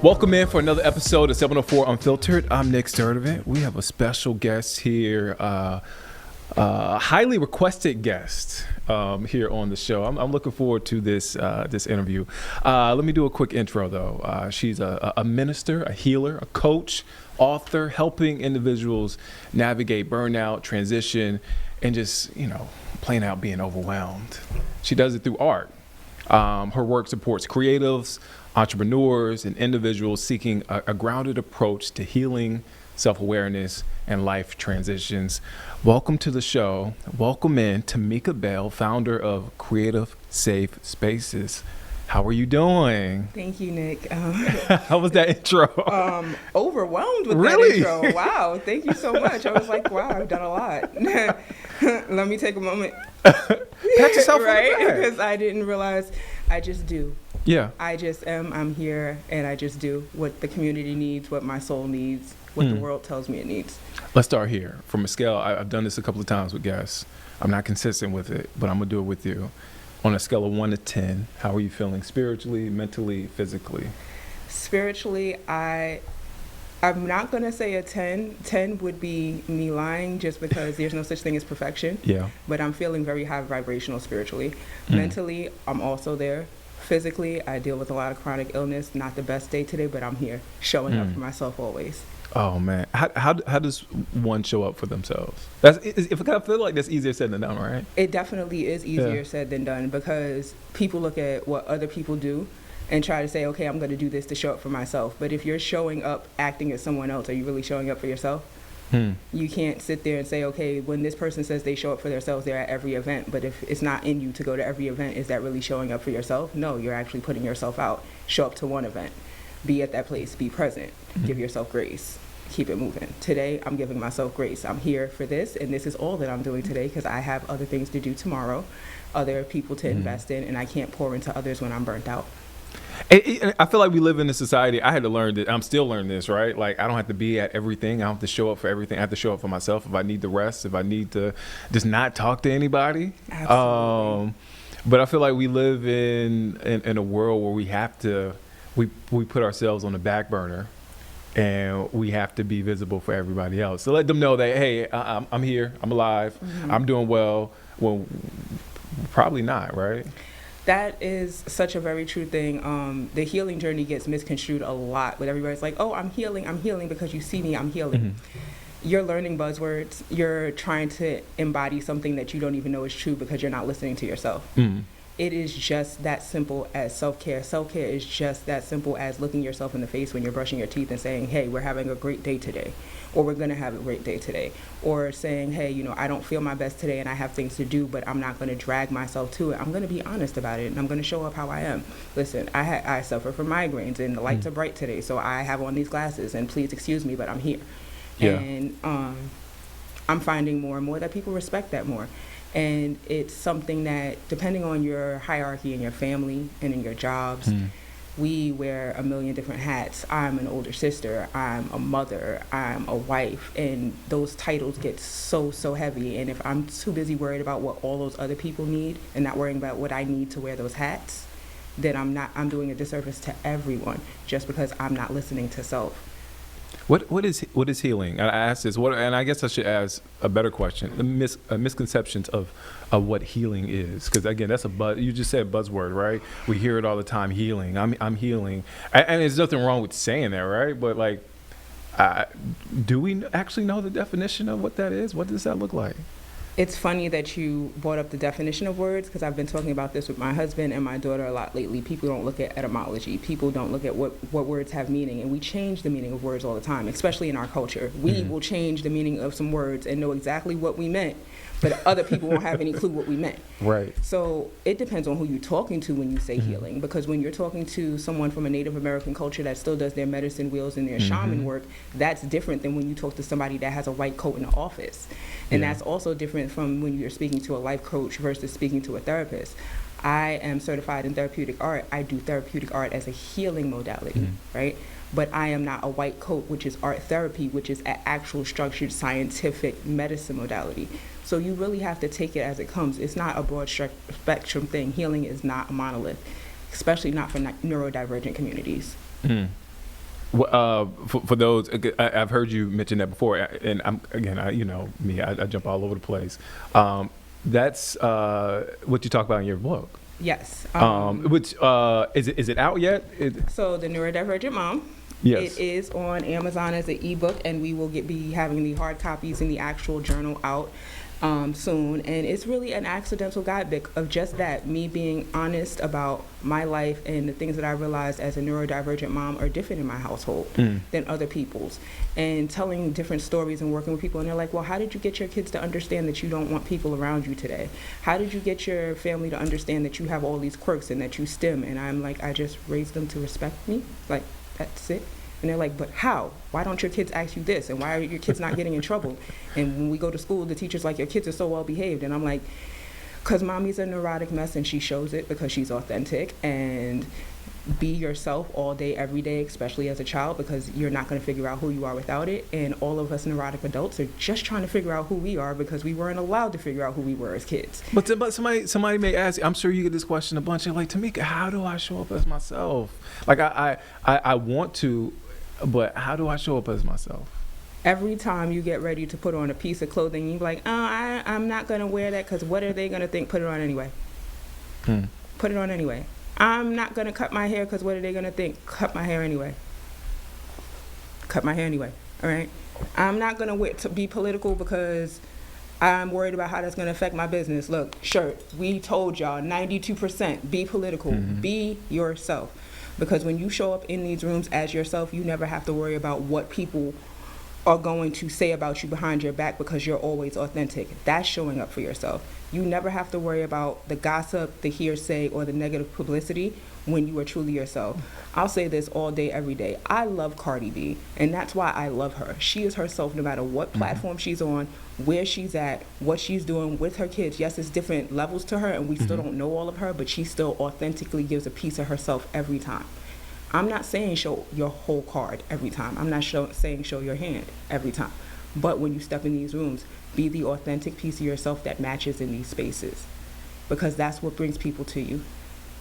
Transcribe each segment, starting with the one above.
Welcome in for another episode of 704 Unfiltered. I'm Nick Sturdivan. We have a special guest here, highly requested guest here on the show. I'm looking forward to this interview. Let me do a quick intro, though. She's a minister, a healer, a coach, author, helping individuals navigate burnout, transition, and just, plain out being overwhelmed. She does it through art. Her work supports creatives, entrepreneurs, and individuals seeking a grounded approach to healing, self-awareness, and life transitions. Welcome to the show. Welcome in Tamika Bell, founder of Creative Safe Spaces. How are you doing? Thank you, Nick. How was that intro? Overwhelmed with Really? that intro. Wow, thank you so much. I was like, wow, I've done a lot. Let me take a moment. Pat yourself right? on the back. Because I didn't realize I just do. Yeah. I just am. I'm here, and I just do what the community needs, what my soul needs, what the world tells me it needs. Let's start here. From a scale, I've done this a couple of times with guests. I'm not consistent with it, but I'm going to do it with you. On a scale of 1 to 10, how are you feeling spiritually, mentally, physically? Spiritually, I'm not going to say a 10. 10 would be me lying just because there's no such thing as perfection. Yeah. But I'm feeling very high vibrational spiritually. Mentally, I'm also there. Physically, I deal with a lot of chronic illness. Not the best day today, but I'm here showing up for myself always. Oh, man. How does one show up for themselves? I feel like that's easier said than done, right? It definitely is easier said than done because people look at what other people do and try to say, okay, I'm going to do this to show up for myself. But if you're showing up acting as someone else, are you really showing up for yourself? You can't sit there and say, okay, when this person says they show up for themselves, they're at every event. But if it's not in you to go to every event, is that really showing up for yourself? No, you're actually putting yourself out. Show up to one event. Be at that place. Be present. Give yourself grace. Keep it moving. Today, I'm giving myself grace. I'm here for this, and this is all that I'm doing today because I have other things to do tomorrow, other people to invest in, and I can't pour into others when I'm burnt out. I feel like we live in a society. I had to learn that. I'm still learning this, right? Like, I don't have to be at everything. I don't have to show up for everything. I have to show up for myself if I need to rest, if I need to just not talk to anybody. Absolutely. But I feel like we live in a world where we have to, we put ourselves on the back burner and we have to be visible for everybody else. So let them know that, hey, I'm here, I'm alive, I'm doing well. Well, probably not, right? That is such a very true thing. The healing journey gets misconstrued a lot, but everybody's like, oh, I'm healing because you see me, I'm healing. You're learning buzzwords. You're trying to embody something that you don't even know is true because you're not listening to yourself. It is just that simple as self-care. Self-care is just that simple as looking yourself in the face when you're brushing your teeth and saying, hey, we're having a great day today, or we're going to have a great day today, or saying, hey, I don't feel my best today and I have things to do, but I'm not going to drag myself to it. I'm going to be honest about it and I'm going to show up how I am. Listen, I suffer from migraines and the lights are bright today, so I have on these glasses and please excuse me, but I'm here. Yeah. And I'm finding more and more that people respect that more. And it's something that, depending on your hierarchy in your family and in your jobs, we wear a million different hats. I'm an older sister, I'm a mother, I'm a wife, and those titles get so heavy. And if I'm too busy worried about what all those other people need and not worrying about what I need to wear those hats, then I'm doing a disservice to everyone just because I'm not listening to self. What is healing? I asked this, and I guess I should ask a better question: the misconceptions of what healing is, because again, that's you just said buzzword, right? We hear it all the time. Healing. I'm healing, and there's nothing wrong with saying that, right? But like, do we actually know the definition of what that is? What does that look like? It's funny that you brought up the definition of words because I've been talking about this with my husband and my daughter a lot lately. People don't look at etymology. People don't look at what words have meaning, and we change the meaning of words all the time, especially in our culture. We will change the meaning of some words and know exactly what we meant, but other people won't have any clue what we meant. Right. So it depends on who you're talking to when you say healing, because when you're talking to someone from a Native American culture that still does their medicine wheels and their shaman work, that's different than when you talk to somebody that has a white coat in the office. And that's also different from when you're speaking to a life coach versus speaking to a therapist. I am certified in therapeutic art. I do therapeutic art as a healing modality, right? But I am not a white coat, which is art therapy, which is an actual structured scientific medicine modality. So you really have to take it as it comes. It's not a broad spectrum thing. Healing is not a monolith, especially not for neurodivergent communities. For those, I've heard you mention that before, and you know me, I jump all over the place. That's what you talk about in your book. Yes. Which is it out yet? So the Neurodivergent Mom. Yes. It is on Amazon as an ebook, and we will be having the hard copies in the actual journal out soon. And it's really an accidental guidebook of just that, me being honest about my life and the things that I realized as a neurodivergent mom are different in my household than other people's, and telling different stories and working with people. And they're like, well, how did you get your kids to understand that you don't want people around you today? How did you get your family to understand that you have all these quirks and that you STEM? And I'm like, I just raised them to respect me. Like, that's it. And they're like, but how? Why don't your kids ask you this? And why are your kids not getting in trouble? And when we go to school, the teacher's like, your kids are so well behaved. And I'm like, because mommy's a neurotic mess, and she shows it because she's authentic. And be yourself all day, every day, especially as a child, because you're not going to figure out who you are without it. And all of us neurotic adults are just trying to figure out who we are because we weren't allowed to figure out who we were as kids. But somebody may ask, I'm sure you get this question a bunch, of like, Tamika, how do I show up as myself? Like I want to, but how do I show up as myself? Every time you get ready to put on a piece of clothing, you're like, oh, I'm not going to wear that because what are they going to think? Put it on anyway. Put it on anyway. I'm not going to cut my hair because what are they going to think? Cut my hair anyway. Cut my hair anyway. All right? I'm not going to be political because I'm worried about how that's going to affect my business. Look, shirt, we told y'all 92%, be political. Be yourself. Because when you show up in these rooms as yourself, you never have to worry about what people are going to say about you behind your back because you're always authentic. That's showing up for yourself. You never have to worry about the gossip, the hearsay, or the negative publicity when you are truly yourself. I'll say this all day, every day. I love Cardi B, and that's why I love her. She is herself no matter what platform she's on, where she's at, what she's doing with her kids. Yes, it's different levels to her, and we still don't know all of her, but she still authentically gives a piece of herself every time. I'm not saying show your whole card every time. I'm not saying show your hand every time. But when you step in these rooms, be the authentic piece of yourself that matches in these spaces. Because that's what brings people to you.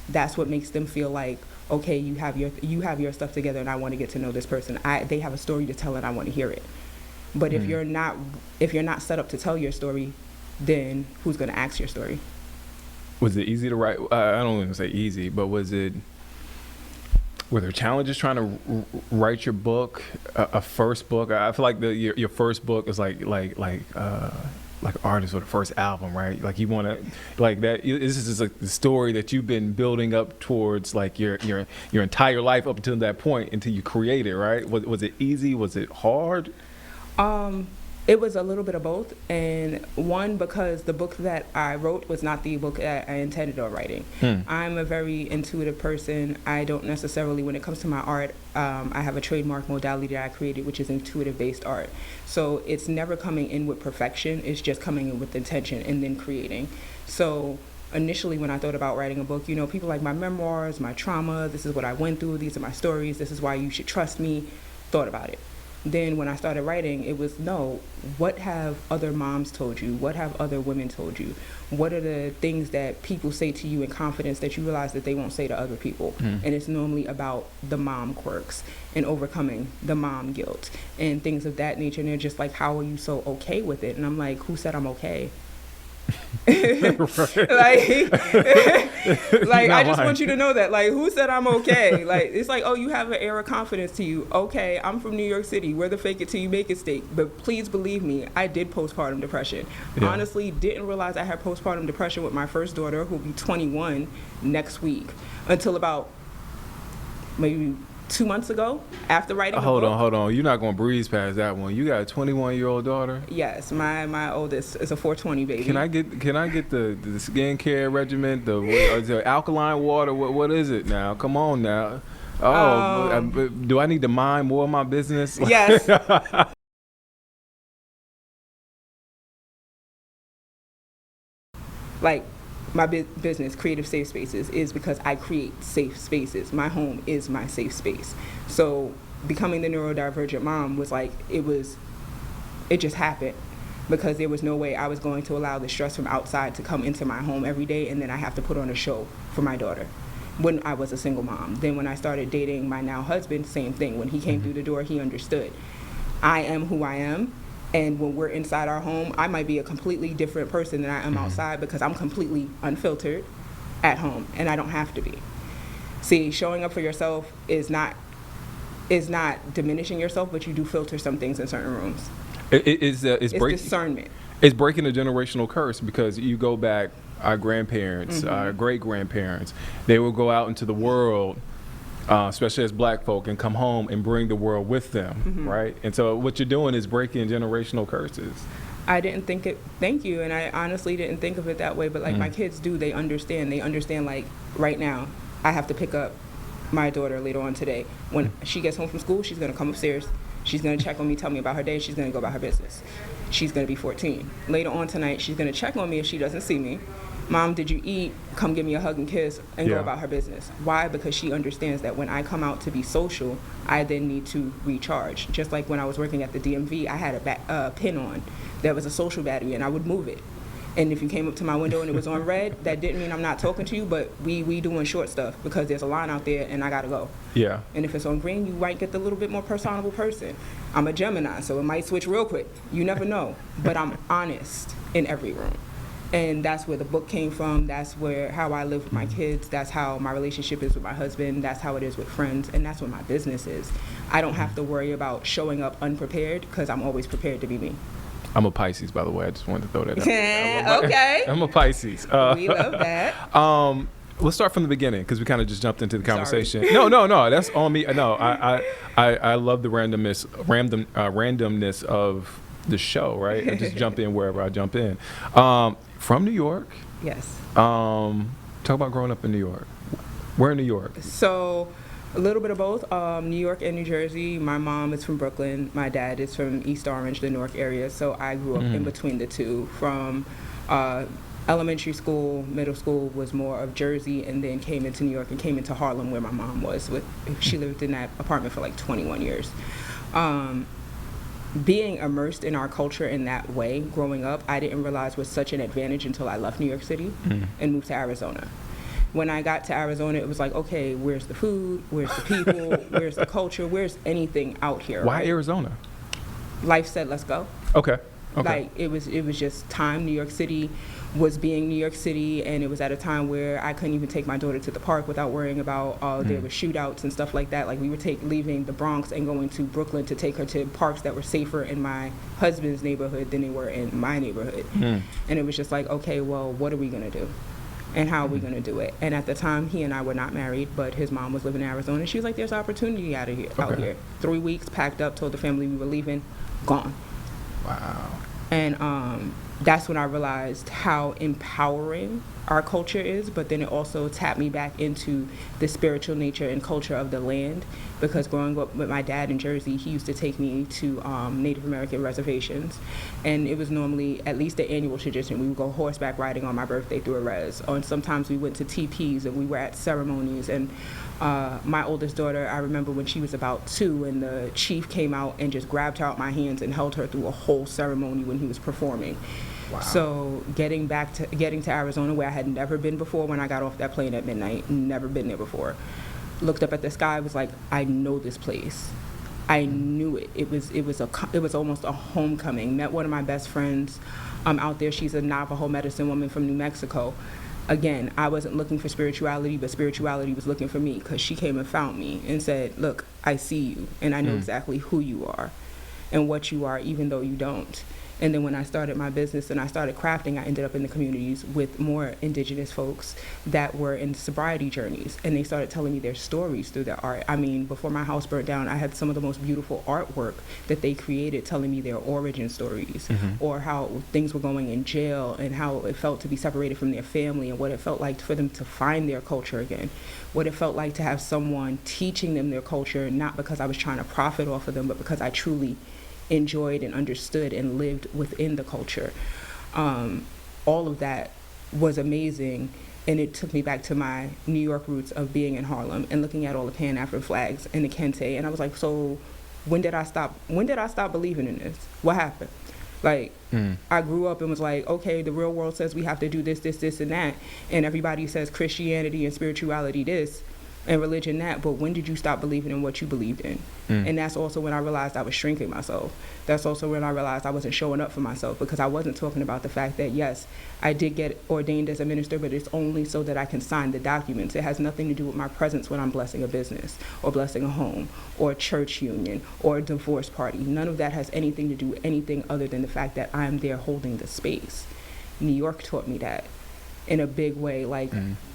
That's what makes them feel like, okay, you have your stuff together and I want to get to know this person. They have a story to tell and I want to hear it. But if you're not set up to tell your story, then who's going to ask your story? Was it easy to write? I don't want to say easy, but were there challenges trying to write your book, a first book? I feel like your first book is like artist or the first album, right? Like you want to, like that. This is like the story that you've been building up towards, like your entire life up until that point, until you create it, right? Was it easy? Was it hard? It was a little bit of both, and one, because the book that I wrote was not the book that I intended on writing. I'm a very intuitive person. I don't necessarily, when it comes to my art, I have a trademark modality that I created, which is intuitive-based art. So it's never coming in with perfection. It's just coming in with intention and then creating. So initially, when I thought about writing a book, people like my memoirs, my trauma, this is what I went through, these are my stories, this is why you should trust me, thought about it. Then when I started writing, it was, no, what have other moms told you? What have other women told you? What are the things that people say to you in confidence that you realize that they won't say to other people? And it's normally about the mom quirks and overcoming the mom guilt and things of that nature. And they're just like, how are you so okay with it? And I'm like, who said I'm okay? like I just want you to know that, like, who said I'm okay? Like, it's like, oh, you have an air of confidence to you. Okay, I'm from New York City. We're the fake it till you make it state. But please believe me, I did postpartum depression. Honestly, didn't realize I had postpartum depression with my first daughter, who'll be 21 next week, until about maybe 2 months ago, after writing Hold on. You're not going to breeze past that one. You got a 21-year-old daughter? Yes, my oldest is a 420 baby. Can I get the skincare regimen, the alkaline water? What is it now? Come on now. Do I need to mind more of my business? Yes. Like, my business, Creative Safe Spaces, is because I create safe spaces. My home is my safe space. So becoming the neurodivergent mom was like, it just happened, because there was no way I was going to allow the stress from outside to come into my home every day, and then I have to put on a show for my daughter. when I was a single mom. Then when I started dating my now husband, same thing. When he came through the door, he understood. I am who I am. And when we're inside our home, I might be a completely different person than I am outside because I'm completely unfiltered at home, and I don't have to be. See, showing up for yourself is not diminishing yourself, but you do filter some things in certain rooms. It's discernment. It's breaking a generational curse, because you go back, our grandparents, our great-grandparents, they will go out into the world, especially as black folk, and come home and bring the world with them, right? And so what you're doing is breaking generational curses. I didn't think it, thank you, and I honestly didn't think of it that way, but like my kids do, they understand, like right now, I have to pick up my daughter later on today. When she gets home from school, she's gonna come upstairs, she's gonna check on me, tell me about her day, she's gonna go about her business. She's gonna be 14. Later on tonight, she's gonna check on me if she doesn't see me. Mom, did you eat? Come give me a hug and kiss, and go about her business. Why? Because she understands that when I come out to be social, I then need to recharge. Just like when I was working at the DMV, I had a pin on that was a social battery, and I would move it. And if you came up to my window and it was on red, that didn't mean I'm not talking to you, but we doing short stuff because there's a line out there and I gotta go. Yeah. And if it's on green, you might get the little bit more personable person. I'm a Gemini, so it might switch real quick. You never know. But I'm honest in every room. And that's where the book came from. That's how I live with my kids. That's how my relationship is with my husband. That's how it is with friends. And that's what my business is. I don't have to worry about showing up unprepared because I'm always prepared to be me. I'm a Pisces, by the way. I just wanted to throw that out there. Okay. I'm a Pisces. We love that. Let's start from the beginning, because we kind of just jumped into the conversation. No, that's on me. No, I love the randomness of the show, right? I just jump in wherever I jump in. From New York. Yes. Talk about growing up in New York. Where in New York? So, a little bit of both, New York and New Jersey. My mom is from Brooklyn. My dad is from East Orange, the Newark area. So I grew up in between the two. From elementary school, middle school was more of Jersey, and then came into New York and came into Harlem, where my mom was. She lived in that apartment for like 21 years. Being immersed in our culture in that way, growing up, I didn't realize was such an advantage until I left New York City and moved to Arizona. When I got to Arizona, it was like, okay, where's the food? Where's the people? Where's the culture? Where's anything out here? Why right? Arizona? Life said, let's go. Okay. Like, it was just time. New York City was being New York City, and it was at a time where I couldn't even take my daughter to the park without worrying about there were shootouts and stuff like that. Like, we were leaving the Bronx and going to Brooklyn to take her to parks that were safer in my husband's neighborhood than they were in my neighborhood. And it was just like, okay, well, what are we going to do? And how are we going to do it? And at the time, he and I were not married, but his mom was living in Arizona. And she was like, there's opportunity out here. 3 weeks, packed up, told the family we were leaving, gone. Wow. And that's when I realized how empowering our culture is, but then it also tapped me back into the spiritual nature and culture of the land, because growing up with my dad in Jersey, he used to take me to Native American reservations, and it was normally at least the annual tradition. We would go horseback riding on my birthday through a res, and sometimes we went to TPs and we were at ceremonies. And my oldest daughter, I remember when she was about 2, and the chief came out and just grabbed her out my hands and held her through a whole ceremony when he was performing. Wow. So getting to Arizona, where I had never been before, when I got off that plane at midnight, never been there before, looked up at the sky, was like, I know this place. I knew it. It was almost a homecoming. Met one of my best friends out there. She's a Navajo medicine woman from New Mexico. Again, I wasn't looking for spirituality, but spirituality was looking for me, because she came and found me and said, look, I see you, and I know exactly who you are and what you are, even though you don't. And then when I started my business and I started crafting, I ended up in the communities with more indigenous folks that were in sobriety journeys. And they started telling me their stories through their art. I mean, before my house burnt down, I had some of the most beautiful artwork that they created, telling me their origin stories, or how things were going in jail, and how it felt to be separated from their family, and what it felt like for them to find their culture again. What it felt like to have someone teaching them their culture, not because I was trying to profit off of them, but because I truly enjoyed and understood and lived within the culture. All of that was amazing, and it took me back to my New York roots of being in Harlem and looking at all the Pan-African flags and the kente, and I was like, so when did I stop believing in this? What happened? Like, I grew up and was like, okay, the real world says we have to do this, this, this, and that. And everybody says Christianity and spirituality this and religion that. But when did you stop believing in what you believed in? And that's also when I realized I was shrinking myself. That's also when I realized I wasn't showing up for myself, because I wasn't talking about the fact that, yes, I did get ordained as a minister, but it's only so that I can sign the documents. It has nothing to do with my presence when I'm blessing a business or blessing a home or a church union or a divorce party. None of that has anything to do with anything other than the fact that I'm there holding the space. New York taught me that in a big way. Like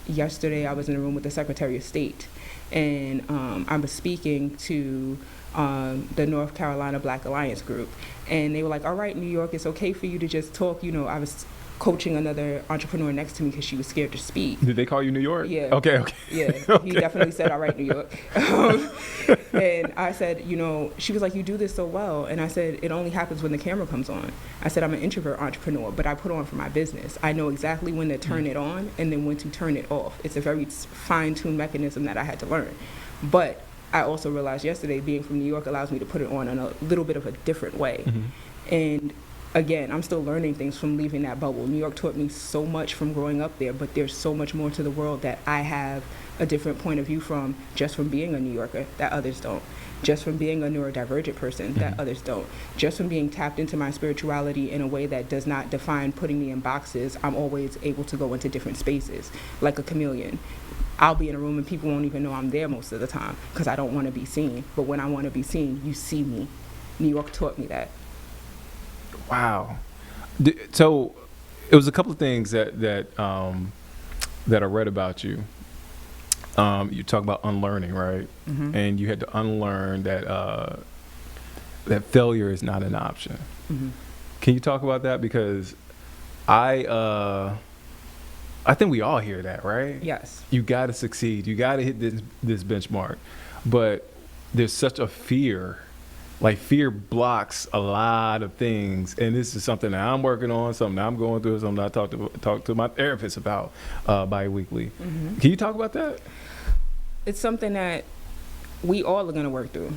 yesterday, I was in a room with the Secretary of State, and I was speaking to the North Carolina Black Alliance group, and they were like, all right, New York, it's okay for you to just talk. You know, I was coaching another entrepreneur next to me because she was scared to speak. Did they call you New York? Yeah. Okay. Yeah, Okay. He definitely said, all right, New York. And I said, you know, she was like, you do this so well. And I said, it only happens when the camera comes on. I said, I'm an introvert entrepreneur, but I put on for my business. I know exactly when to turn it on and then when to turn it off. It's a very fine-tuned mechanism that I had to learn. But I also realized yesterday, being from New York allows me to put it on in a little bit of a different way. And again, I'm still learning things from leaving that bubble. New York taught me so much from growing up there, but there's so much more to the world that I have a different point of view from, just from being a New Yorker, that others don't. Just from being a neurodivergent person, that others don't. Just from being tapped into my spirituality in a way that does not define putting me in boxes, I'm always able to go into different spaces, like a chameleon. I'll be in a room and people won't even know I'm there most of the time because I don't want to be seen. But when I want to be seen, you see me. New York taught me that. Wow. So it was a couple of things that I read about you. You talk about unlearning, right? And you had to unlearn that that failure is not an option. Can you talk about that? Because I think we all hear that, right? Yes. You got to succeed. You got to hit this benchmark. But there's such a fear. Like, fear blocks a lot of things, and this is something that I'm working on, something that I'm going through, something I talk to my therapist about bi-weekly. Can you talk about that? It's something that we all are going to work through.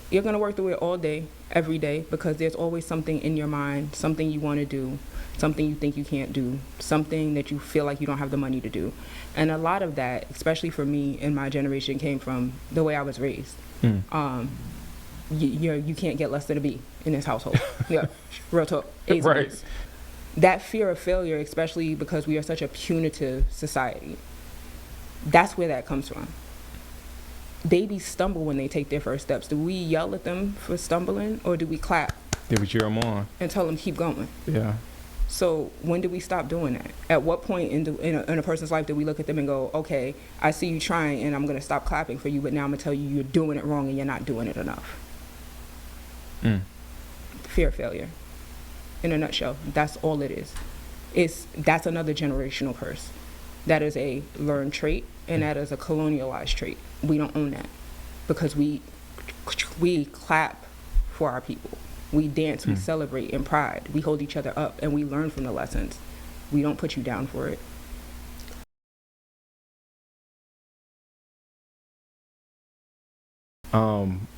You're going to work through it all day, every day, because there's always something in your mind, something you want to do, something you think you can't do, something that you feel like you don't have the money to do. And a lot of that, especially for me and my generation, came from the way I was raised. You can't get less than a B in this household. Yeah, real talk. A's Right. B's. That fear of failure, especially because we are such a punitive society, that's where that comes from. Babies stumble when they take their first steps. Do we yell at them for stumbling, or do we clap Yeah, we cheer them on. and tell them keep going? Yeah. So when do we stop doing that? At what point in a person's life do we look at them and go, okay, I see you trying and I'm going to stop clapping for you, but now I'm going to tell you you're doing it wrong and you're not doing it enough? Fear of failure. In a nutshell, that's all it is. That's another generational curse. That is a learned trait, and that is a colonialized trait. We don't own that because we clap for our people. We dance, we celebrate in pride. We hold each other up, and we learn from the lessons. We don't put you down for it.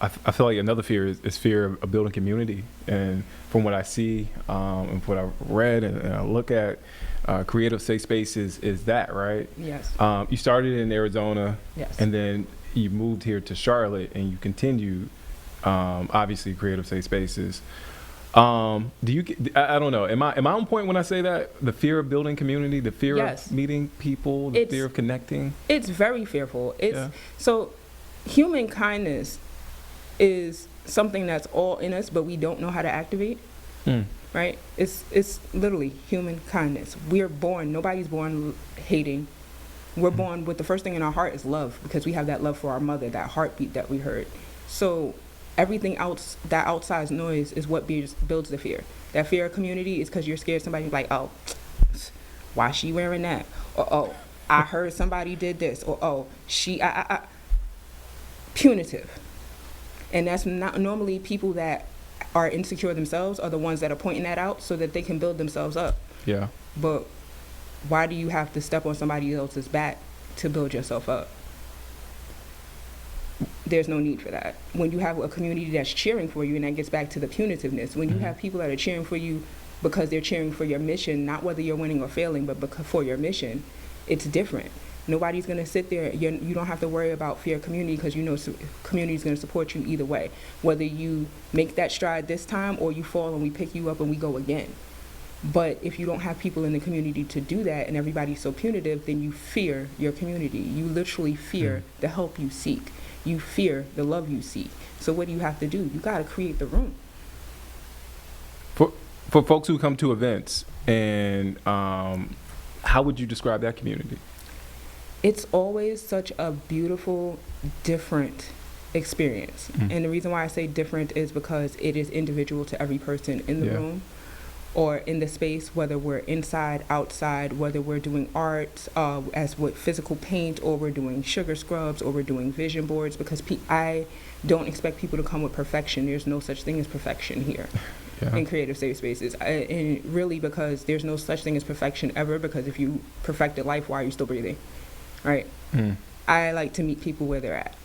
I feel like another fear is fear of building community. And from what I see and what I read and I look at, creative safe spaces is that, right? Yes. You started in Arizona. Yes. And then you moved here to Charlotte, and you continued, obviously, creative safe spaces. Do you get, I don't know, am I on point when I say that? The fear of building community, the fear Yes. of meeting people, the fear of connecting? It's very fearful. Yeah. So human kindness is something that's all in us, but we don't know how to activate. Right? It's literally human kindness. We're born, nobody's born hating. We're born with the first thing in our heart is love, because we have that love for our mother, that heartbeat that we heard. So everything else, that outside noise is what builds the fear. That fear of community is because you're scared somebody's like, oh, why she wearing that? Or, oh, I heard somebody did this. Or, oh, she, punitive. And that's not normally people that are insecure themselves are the ones that are pointing that out so that they can build themselves up. Yeah. But why do you have to step on somebody else's back to build yourself up? there's no need for that. When you have a community that's cheering for you, and that gets back to the punitiveness, when you have people that are cheering for you because they're cheering for your mission, not whether you're winning or failing, but because for your mission, it's different. Nobody's going to sit there. You don't have to worry about fear community, because you know community is going to support you either way. Whether you make that stride this time or you fall and we pick you up and we go again. But if you don't have people in the community to do that and everybody's so punitive, then you fear your community. You literally fear the help you seek. You fear the love you seek. So what do you have to do? You got to create the room. For folks who come to events, and how would you describe that community? It's always such a beautiful, different experience. And the reason why I say different is because it is individual to every person in the room or in the space, whether we're inside, outside, whether we're doing art as with physical paint, or we're doing sugar scrubs, or we're doing vision boards, because I don't expect people to come with perfection. There's no such thing as perfection here. In creative safe spaces. And really, because there's no such thing as perfection ever, because if you perfected life, why are you still breathing? Right? I like to meet people where they're at.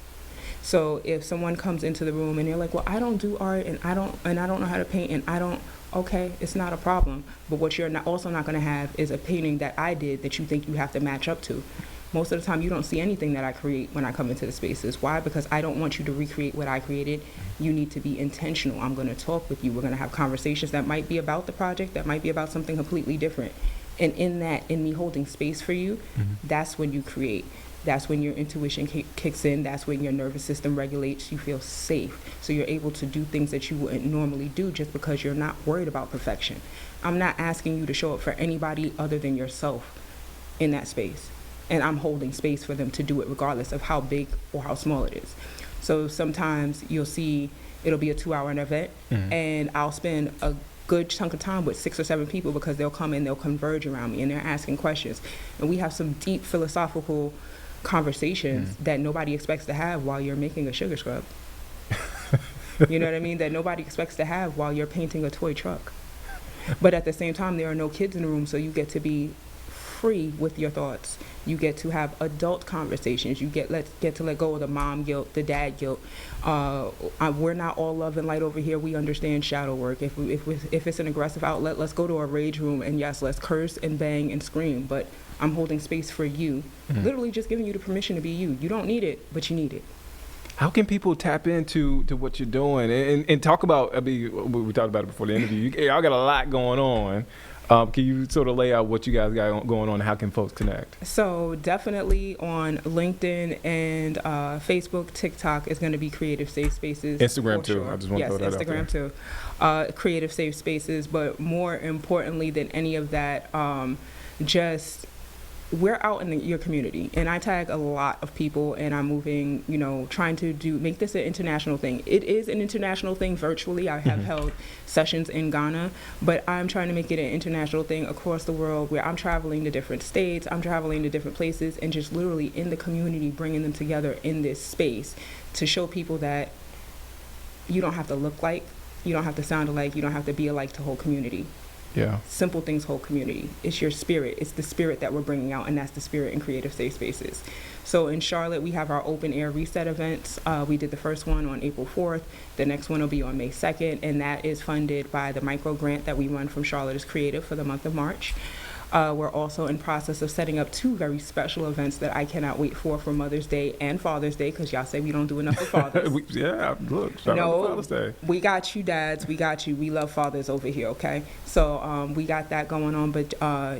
So if someone comes into the room and they're like, well, I don't do art, and I don't know how to paint, and okay, it's not a problem. But what you're also not going to have is a painting that I did that you think you have to match up to. Most of the time, you don't see anything that I create when I come into the spaces. Why? Because I don't want you to recreate what I created. You need to be intentional. I'm going to talk with you. We're going to have conversations that might be about the project, that might be about something completely different. And in me holding space for you, that's when you create. That's when your intuition kicks in. That's when your nervous system regulates. You feel safe. So you're able to do things that you wouldn't normally do just because you're not worried about perfection. I'm not asking you to show up for anybody other than yourself in that space. And I'm holding space for them to do it regardless of how big or how small it is. So sometimes you'll see it'll be a 2-hour event, and I'll spend a good chunk of time with 6 or 7 people, because they'll come in, they'll converge around me, and they're asking questions. And we have some deep philosophical conversations that nobody expects to have while you're making a sugar scrub. You know what I mean? That nobody expects to have while you're painting a toy truck. But at the same time, there are no kids in the room, so you get to be free with your thoughts. You get to have adult conversations. You get to let go of the mom guilt, the dad guilt. We're not all love and light over here. We understand shadow work. If it's an aggressive outlet, let's go to a rage room, and yes, let's curse and bang and scream. But I'm holding space for you, literally just giving you the permission to be you. You don't need it, but you need it. How can people tap into what you're doing and talk about? I mean, we talked about it before the interview. Y'all got a lot going on. Can you sort of lay out what you guys got going on, and how can folks connect? So definitely on LinkedIn and Facebook, TikTok is going to be Creative Safe Spaces. Instagram too. Sure. I just want to throw that out there. Yes, Instagram too. Creative Safe Spaces, but more importantly than any of that, just we're out in your community, and I tag a lot of people, and I'm moving, trying to make this an international thing. It is an international thing virtually. I have held sessions in Ghana, but I'm trying to make it an international thing across the world, where I'm traveling to different states, I'm traveling to different places, and just literally in the community, bringing them together in this space to show people that you don't have to look like, you don't have to sound alike, you don't have to be alike to whole community. Yeah. Simple things, whole community. It's your spirit. It's the spirit that we're bringing out, and that's the spirit in Creative Safe Spaces. So in Charlotte, we have our open air reset events. We did the first one on April 4th. The next one will be on May 2nd, and that is funded by the micro grant that we run from Charlotte is Creative for the month of March. We're also in process of setting up 2 very special events that I cannot wait for Mother's Day and Father's Day, because y'all say we don't do enough for fathers. Look, shout out to Father's Day. We got you, dads. We got you. We love fathers over here, okay? So we got that going on, but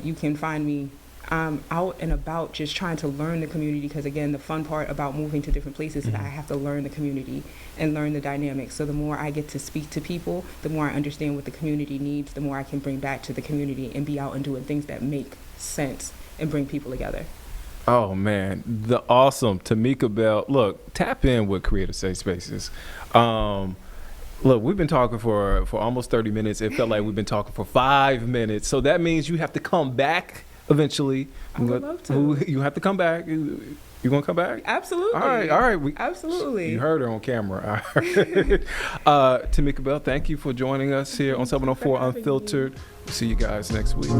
you can find me out and about just trying to learn the community, because, again, the fun part about moving to different places is I have to learn the community and learn the dynamics. So the more I get to speak to people, the more I understand what the community needs, the more I can bring back to the community and be out and doing things that make sense and bring people together. Oh, man. The awesome Tamika Bell. Look, tap in with Creative Safe Spaces. Look, we've been talking for almost 30 minutes. It felt like we've been talking for 5 minutes. So that means you have to come back eventually. I would love to. You have to come back. You gonna come back? Absolutely. All right. Absolutely. You heard her on camera. Tamika Bell, thank you for joining us here on 704 Unfiltered. We'll see you guys next week.